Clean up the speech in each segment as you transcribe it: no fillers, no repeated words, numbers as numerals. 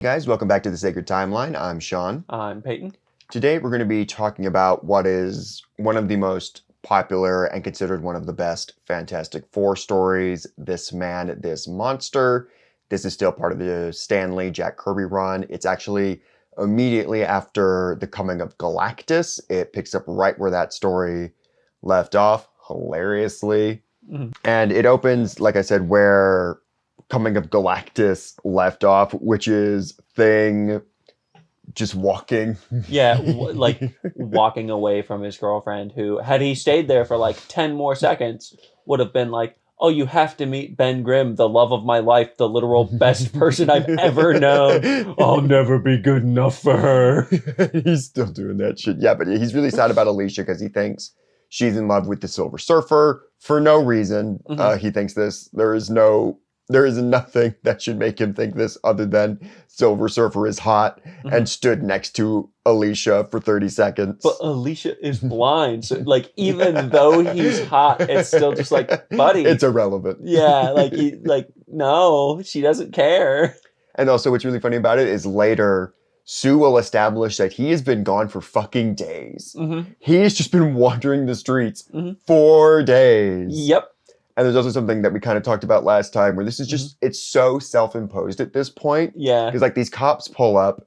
Guys, welcome back to the Sacred Timeline. I'm Sean. I'm Peyton. Today we're going to be talking about what is one of the most popular and considered one of the best Fantastic Four stories, This Man, This Monster. This is still part of the Stan Lee, Jack Kirby run. It's actually immediately after the coming of Galactus. It picks up right where that story left off, hilariously. Mm-hmm. And it opens, like I said, where Coming of Galactus left off, which is Thing just walking. Yeah, like walking away from his girlfriend, who, had he stayed there for like 10 more seconds, would have been like, oh, you have to meet Ben Grimm, the love of my life, the literal best person I've ever known. I'll never be good enough for her. He's still doing that shit. Yeah, but he's really sad about Alicia because he thinks she's in love with the Silver Surfer for no reason. Mm-hmm. He thinks this. There is nothing that should make him think this other than Silver Surfer is hot and stood next to Alicia for 30 seconds. But Alicia is blind. So, like, even though he's hot, it's still just like, buddy. It's irrelevant. Yeah, no, she doesn't care. And also what's really funny about it is later, Sue will establish that he has been gone for fucking days. Mm-hmm. He's just been wandering the streets Mm-hmm. for days. Yep. And there's also something that we kind of talked about last time where this is just, it's so self-imposed at this point. Yeah. Because like these cops pull up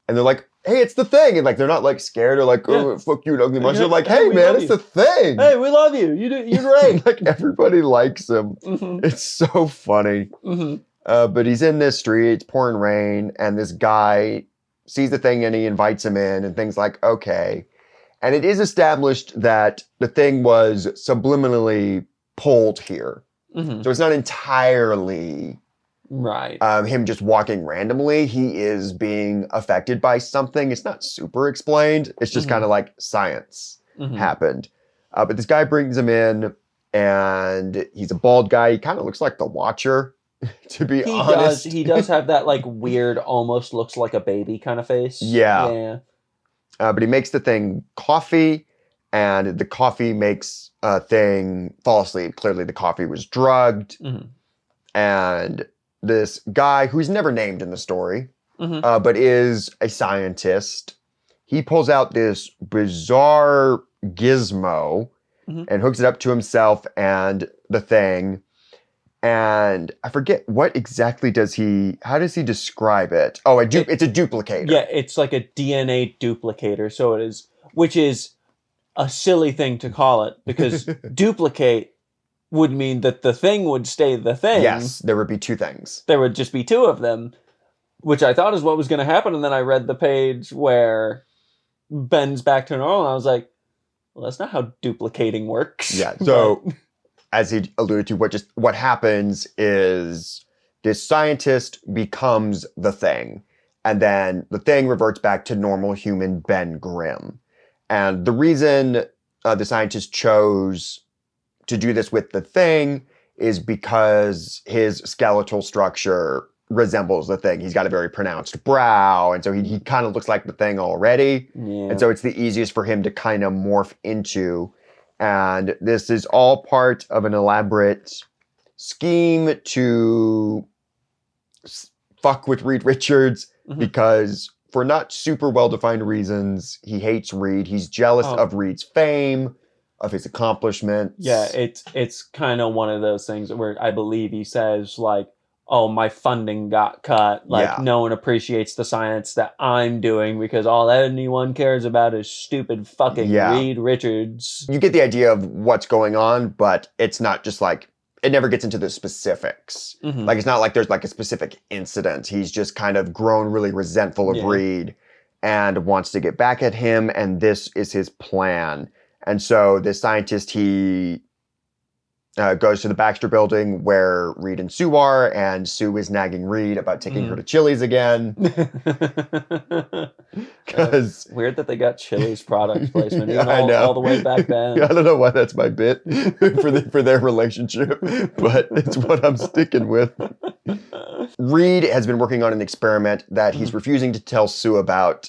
and they're like, hey, it's the Thing. And like, they're not like scared or like, oh, fuck you, ugly monster. They're like, hey, man, it's the Thing. Hey, we love you. You're great. Like everybody likes him. Mm-hmm. It's so funny. Mm-hmm. But he's in this street, it's pouring rain, and this guy sees the Thing and he invites him in and things like, okay. And it is established that the Thing was subliminally pulled here. Mm-hmm. So it's not entirely Right. him just walking randomly. He is being affected by something. It's not super explained. It's just kind of like science happened. But this guy brings him in and he's a bald guy. He kind of looks like the Watcher, to be honest. He does have that like weird, almost looks like a baby kind of face. Yeah. But he makes the Thing coffee. And the coffee makes a Thing fall asleep. Clearly the coffee was drugged. Mm-hmm. And this guy, who's never named in the story, Mm-hmm. but is a scientist, he pulls out this bizarre gizmo and hooks it up to himself and the Thing. And I forget, what exactly how does he describe it? Oh, it's a duplicator. Yeah, it's like a DNA duplicator. So it is, which is a silly thing to call it, because duplicate would mean that the Thing would stay the Thing. Yes, there would be two Things. There would just be two of them, which I thought is what was going to happen. And then I read the page where Ben's back to normal, and I was like, well, that's not how duplicating works. Yeah, so as he alluded to, what happens is this scientist becomes the Thing, and then the Thing reverts back to normal human Ben Grimm. And the reason the scientist chose to do this with the Thing is because his skeletal structure resembles the Thing. He's got a very pronounced brow, and so he kind of looks like the Thing already. Yeah. And so it's the easiest for him to kind of morph into. And this is all part of an elaborate scheme to fuck with Reed Richards, because for not super well-defined reasons, he hates Reed. He's jealous of Reed's fame, of his accomplishments. Yeah, it's kind of one of those things where I believe he says, like, oh, my funding got cut. Like, no one appreciates the science that I'm doing because all anyone cares about is stupid fucking Reed Richards. You get the idea of what's going on, but it's not just like, it never gets into the specifics. Like, it's not like there's like a specific incident. He's just kind of grown really resentful of Reed and wants to get back at him, and this is his plan. And so the scientist, he goes to the Baxter building where Reed and Sue are, and Sue is nagging Reed about taking her to Chili's again. Because weird that they got Chili's product placement even I know. all the way back then. I don't know why that's my bit for their relationship, but it's what I'm sticking with. Reed has been working on an experiment that he's refusing to tell Sue about,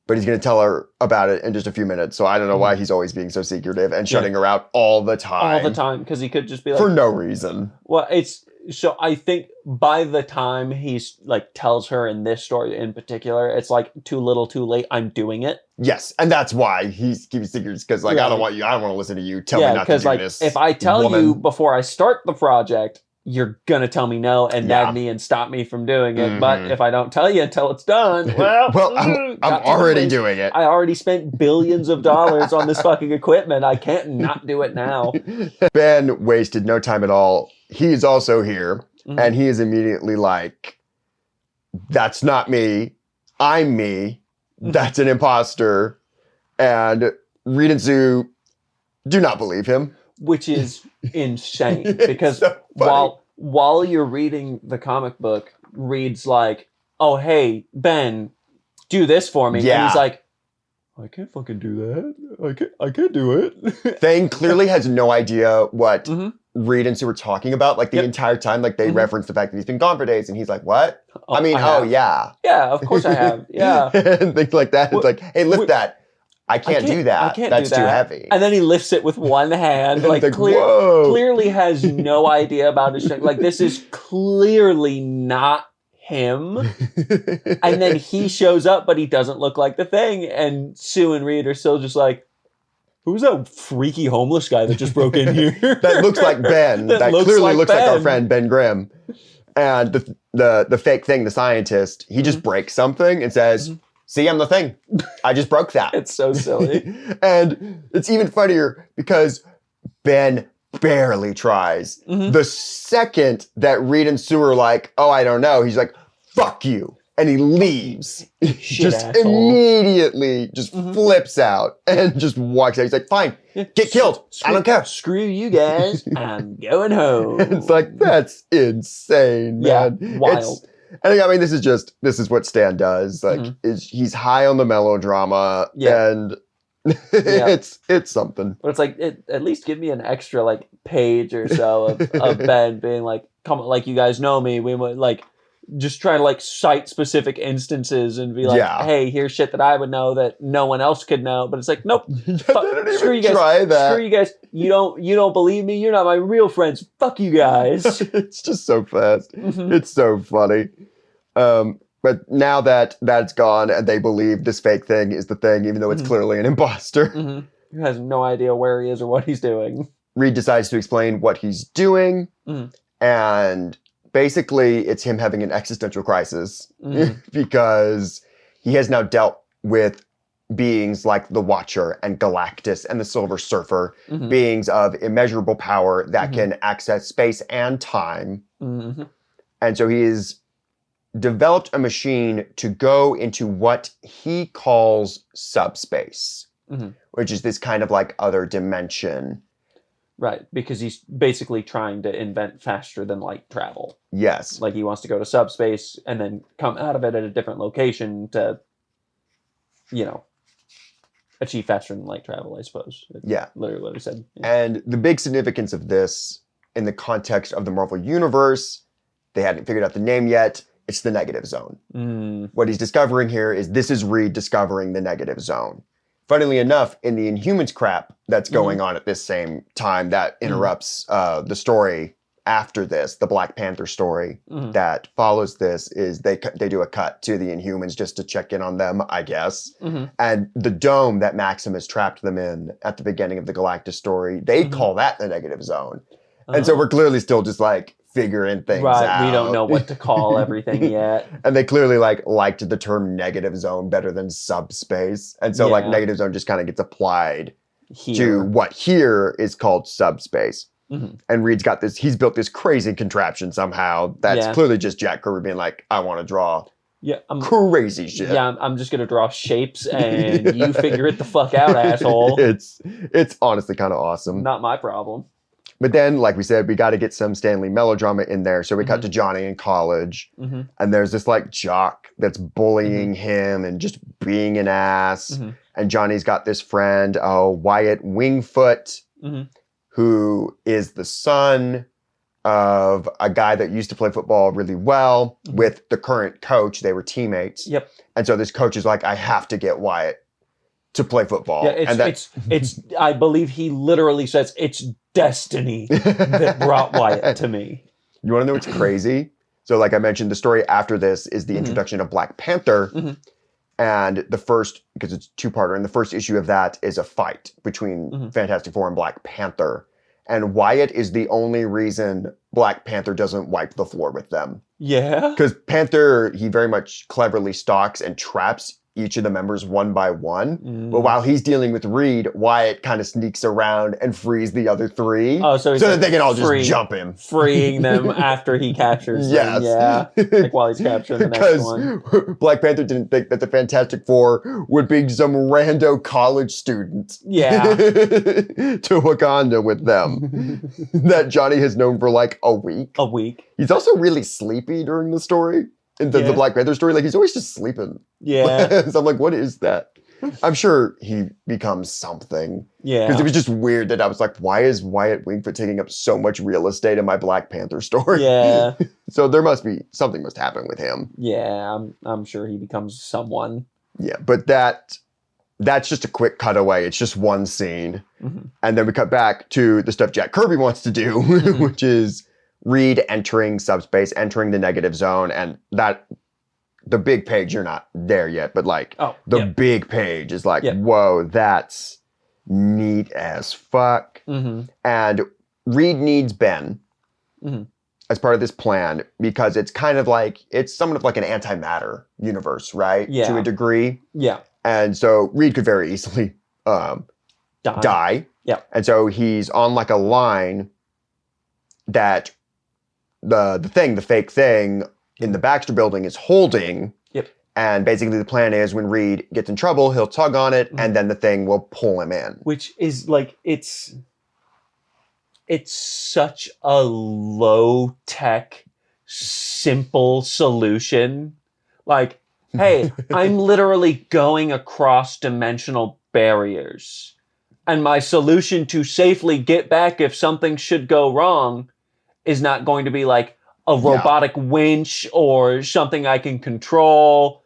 but he's going to tell her about it in just a few minutes. So I don't know why he's always being so secretive and shutting her out all the time. All the time, because he could just be like... For no reason. Well, it's So I think by the time he's like tells her in this story in particular, it's like too little, too late. I'm doing it. Yes, and that's why he keeps secrets because like I don't want to listen to you tell me not to do like, this. If I tell woman. you before I start the project, you're gonna tell me no and nag me and stop me from doing it. But if I don't tell you until it's done, I'm already doing it. I already spent billions of dollars on this fucking equipment. I can't not do it now. Ben wasted no time at all. He's also here, and he is immediately like, "That's not me. I'm me. That's an imposter." And Reed and Sue do not believe him. Which is insane because so while you're reading the comic book, Reed's like, "Oh, hey, Ben, do this for me." Yeah. And he's like, "I can't fucking do that. I can't do it." Thane clearly has no idea what Reed and Sue were talking about. Like the entire time, like they reference the fact that he's been gone for days, and he's like, "What?" I mean, yeah. Yeah, of course I have. Yeah. And things like that. It's like, "Hey, lift that." I can't do that. That's too heavy. And then he lifts it with one hand. Like, whoa. Clearly has no idea about his strength. Like, this is clearly not him. And then he shows up, but he doesn't look like the thing. And Sue and Reed are still just like, who's that freaky homeless guy that just broke in here? That looks like Ben. that clearly looks like our friend Ben Grimm. And the fake thing, the scientist, he just breaks something and says, "See, I'm the thing. I just broke that." It's so silly. And it's even funnier because Ben barely tries. The second that Reed and Sue are like, "Oh, I don't know," he's like, "Fuck you." And he leaves. Just asshole. Immediately just flips out and just walks out. He's like, "Fine, get killed. I don't care. Screw you guys. I'm going home." It's like, that's insane, man. Yeah, wild. I mean, this is what Stan does. Like, he's high on the melodrama, and it's something. But it's like, at least give me an extra like page or so of Ben being like, "Come on, like you guys know me. We would like just try to like cite specific instances and be like, hey, here's shit that I would know that no one else could know." But it's like, nope. Screw you guys. Try that. Screw you guys. You don't believe me. You're not my real friends. Fuck you guys. It's just so fast. It's so funny. But now that that's gone and they believe this fake thing is the thing, even though it's clearly an imposter. Who has no idea where he is or what he's doing. Reed decides to explain what he's doing. And basically it's him having an existential crisis because he has now dealt with beings like the Watcher and Galactus and the Silver Surfer, beings of immeasurable power that can access space and time. And so he's developed a machine to go into what he calls subspace, which is this kind of like other dimension. Right, because he's basically trying to invent faster than light travel. Yes. Like he wants to go to subspace and then come out of it at a different location to, achieve faster than light travel, I suppose. It's literally what he said. Yeah. And the big significance of this in the context of the Marvel Universe, they hadn't figured out the name yet, it's the negative zone. What he's discovering here is this is Reed discovering the negative zone. Funnily enough, in the Inhumans crap that's going on at this same time that interrupts the story after this, the Black Panther story that follows this, is they do a cut to the Inhumans just to check in on them, I guess. And the dome that Maximus trapped them in at the beginning of the Galactus story, they call that the negative zone. And so we're clearly still just like figuring things out. We don't know what to call everything yet. And they clearly liked the term negative zone better than subspace. And so negative zone just kind of gets applied to what here is called subspace. And Reed's got this, he's built this crazy contraption somehow that's clearly just Jack Kirby being like, I want to draw crazy shit. Yeah, I'm just going to draw shapes and you figure it the fuck out, asshole. It's honestly kind of awesome. Not my problem. But then, like we said, we got to get some Stanley melodrama in there. So we cut to Johnny in college. And there's this like jock that's bullying him and just being an ass. And Johnny's got this friend, Wyatt Wingfoot, who is the son of a guy that used to play football really well with the current coach. They were teammates. And so this coach is like, I have to get Wyatt to play football. Yeah, it's I believe he literally says it's destiny that brought Wyatt to me. You want to know what's crazy? So like I mentioned, the story after this is the introduction of Black Panther. And the first, because it's two-parter, and the first issue of that is a fight between Fantastic Four and Black Panther. And Wyatt is the only reason Black Panther doesn't wipe the floor with them. Yeah? Because Panther, he very much cleverly stalks and traps each of the members one by one. But while he's dealing with Reed, Wyatt kind of sneaks around and frees the other three. Oh, so that they can all just jump him. Freeing them after he captures them. Yeah. Like while he's capturing the next one. Because Black Panther didn't think that the Fantastic Four would be some rando college student. Yeah. To Wakanda with them. That Johnny has known for like a week. A week. He's also really sleepy during the story. In the Black Panther story, like he's always just sleeping. Yeah. So I'm like, what is that? I'm sure he becomes something. Yeah. Because it was just weird that I was like, why is Wyatt Wingfoot taking up so much real estate in my Black Panther story? Yeah. So there must be, something must happen with him. Yeah, I'm sure he becomes someone. Yeah, but that's just a quick cutaway. It's just one scene. And then we cut back to the stuff Jack Kirby wants to do, which is Reed entering subspace, entering the negative zone, and that the big page, you're not there yet, but like the big page is like, whoa, that's neat as fuck. And Reed needs Ben as part of this plan because it's kind of like, it's somewhat of like an antimatter universe, right? Yeah. To a degree. Yeah. And so Reed could very easily die. Yeah. And so he's on like a line that the fake thing in the Baxter building is holding. Yep. And basically the plan is when Reed gets in trouble, he'll tug on it and then the thing will pull him in. Which is like, it's such a low tech, simple solution. Like, hey, I'm literally going across dimensional barriers. And my solution to safely get back if something should go wrong is not going to be like a robotic winch or something I can control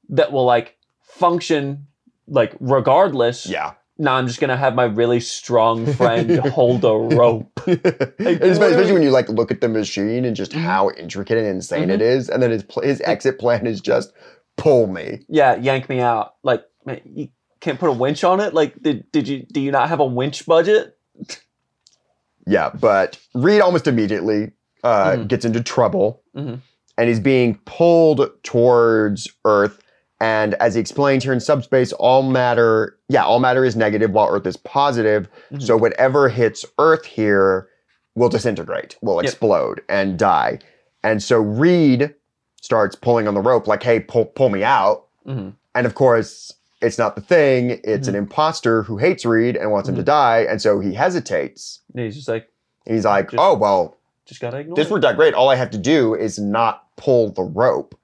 that will like function like regardless. Yeah. No, I'm just going to have my really strong friend hold a rope. Like, especially when you like look at the machine and just how intricate and insane it is. And then his exit plan is just pull me. Yeah, yank me out. Like, man, you can't put a winch on it? Like, do you not have a winch budget? Yeah, but Reed almost immediately gets into trouble, and he's being pulled towards Earth. And as he explained here in subspace, all matter is negative while Earth is positive. So whatever hits Earth here will disintegrate, will explode and die. And so Reed starts pulling on the rope, like, "Hey, pull me out." And of course, it's not the thing. It's an imposter who hates Reed and wants him to die. And so he hesitates. And he's just like... He's like, oh, well, just gotta ignore this it. worked out great. All I have to do is not pull the rope.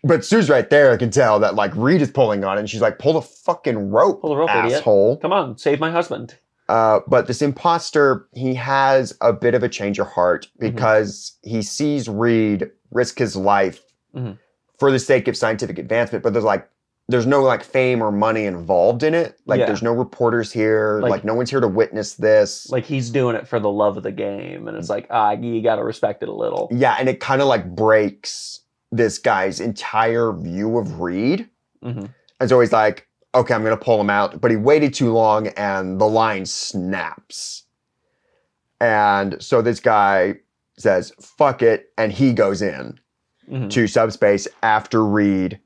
But Sue's right there. I can tell that, like, Reed is pulling on it. And she's like, pull the fucking rope, pull the rope, asshole. Idiot. Come on, save my husband. But this imposter, he has a bit of a change of heart because he sees Reed risk his life for the sake of scientific advancement. But there's no like fame or money involved in it. Like there's no reporters here. Like no one's here to witness this. Like he's doing it for the love of the game. And it's like, you got to respect it a little. Yeah. And it kind of like breaks this guy's entire view of Reed. And so he's like, okay, I'm going to pull him out. But he waited too long and the line snaps. And so this guy says, fuck it. And he goes in to subspace after Reed.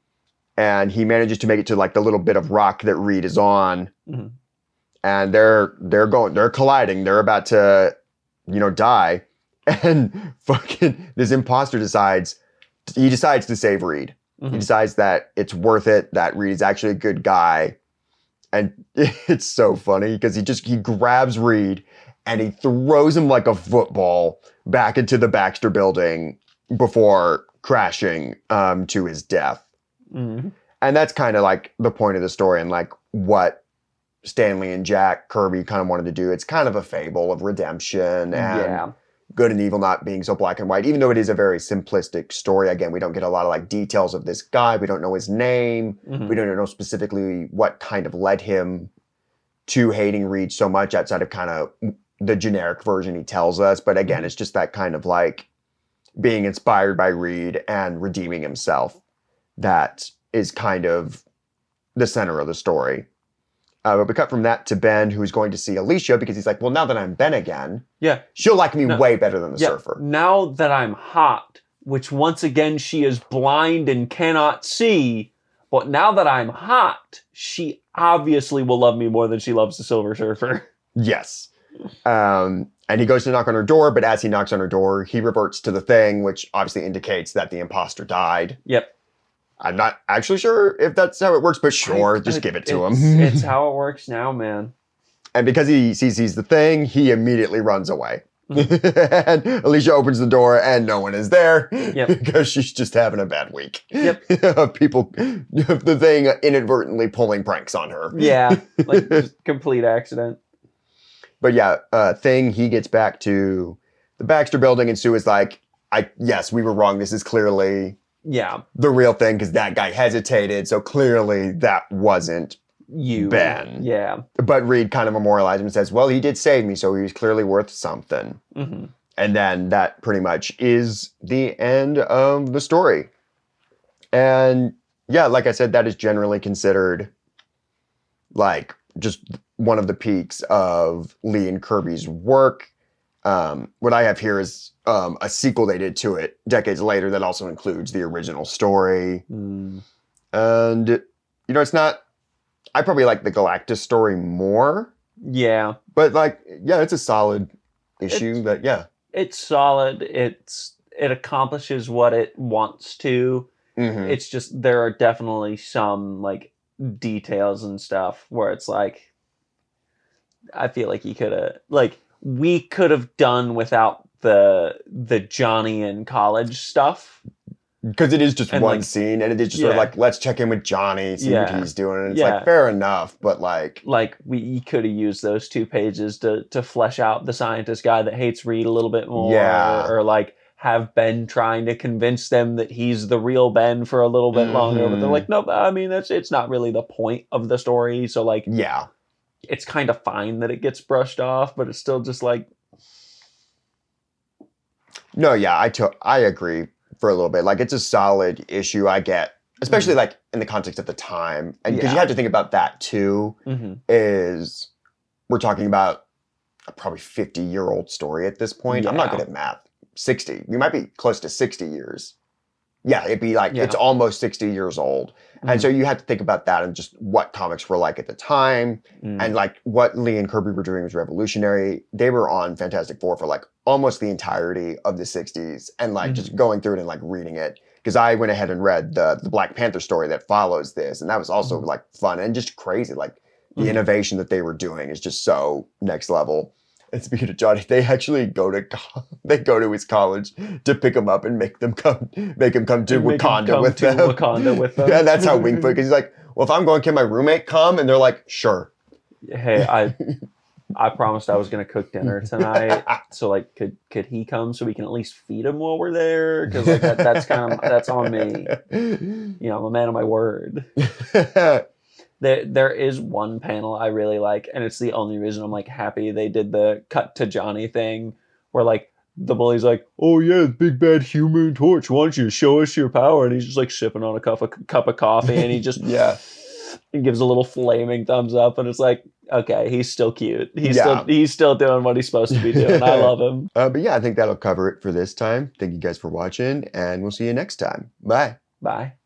And he manages to make it to like the little bit of rock that Reed is on. And they're colliding. They're about to, die. And fucking this imposter decides to save Reed. He decides that it's worth it, that Reed's actually a good guy. And it's so funny because he grabs Reed and he throws him like a football back into the Baxter building before crashing to his death. And that's kind of like the point of the story and like what Stanley and Jack Kirby kind of wanted to do. It's kind of a fable of redemption and good and evil not being so black and white, even though it is a very simplistic story. Again, we don't get a lot of like details of this guy. We don't know his name. We don't know specifically what kind of led him to hating Reed so much outside of kind of the generic version he tells us. But again, it's just that kind of like being inspired by Reed and redeeming himself that is kind of the center of the story. But we cut from that to Ben, who's going to see Alicia because he's like, well, now that I'm Ben again, Yeah. she'll like me way better than the Yeah. surfer. Now that I'm hot, which once again she is blind and cannot see, but now that I'm hot, she obviously will love me more than she loves the Silver Surfer. Yes. And he goes to knock on her door, but as he knocks on her door, he reverts to the thing, which obviously indicates that the imposter died. Yep. I'm not actually sure if that's how it works, but sure, just give it to him. It's how it works now, man. And because he sees he's the thing, he immediately runs away. And Alicia opens the door and no one is there because she's just having a bad week. Yep. People, the thing inadvertently pulling pranks on her. Yeah, like just complete accident. But yeah, Thing, he gets back to the Baxter building and Sue is like, yes, we were wrong. This is clearly the real thing because that guy hesitated. So clearly that wasn't Ben. Yeah. But Reed kind of memorializes him and says, well, he did save me, so he was clearly worth something. Mm-hmm. And then that pretty much is the end of the story. And yeah, like I said, that is generally considered like just one of the peaks of Lee and Kirby's work. What I have here is a sequel they did to it decades later that also includes the original story. And, it's not... I probably like the Galactus story more. Yeah. But, it's a solid issue It's solid. It accomplishes what it wants to. Mm-hmm. It's just, there are definitely some, details and stuff where it's like, I feel like we could have done without the Johnny in college stuff. Because it is just one scene, and it is just sort of let's check in with Johnny, see what he's doing. And it's fair enough, but we could have used those 2 pages to flesh out the scientist guy that hates Reed a little bit more. Yeah. Or have Ben trying to convince them that he's the real Ben for a little bit longer. But they're like, nope, I mean, it's not really the point of the story. So it's kind of fine that it gets brushed off, but it's still just No, yeah, I agree. For a little bit. It's a solid issue, I get. Especially, in the context of the time. And because you have to think about that, too, is we're talking about a probably 50-year-old story at this point. I'm not good at math. 60. We might be close to 60 years. Yeah, it'd be it's almost 60 years old. And so you have to think about that and just what comics were like at the time. And, what Lee and Kirby were doing was revolutionary. They were on Fantastic Four for, almost the entirety of the 60s. And, just going through it and, reading it. Because I went ahead and read the Black Panther story that follows this. And that was also, fun and just crazy. The innovation that they were doing is just so next level. And speaking of Johnny, they actually go to his college to pick him up and make him come to Wakanda with them. And that's how Wingfoot, because he's like, well, if I'm going, can my roommate come? And they're like, sure. Hey, I promised I was going to cook dinner tonight. So could he come so we can at least feed him while we're there? Because that's on me. I'm a man of my word. There is one panel I really like, and it's the only reason I'm happy they did the cut to Johnny thing, where the bully's like, "Oh yeah, big bad Human Torch wants you to show us your power," and he's just sipping on a cup of coffee, and he just he gives a little flaming thumbs up, and it's okay, he's still cute. He's still doing what he's supposed to be doing. I love him. But yeah, I think that'll cover it for this time. Thank you guys for watching, and we'll see you next time. Bye. Bye.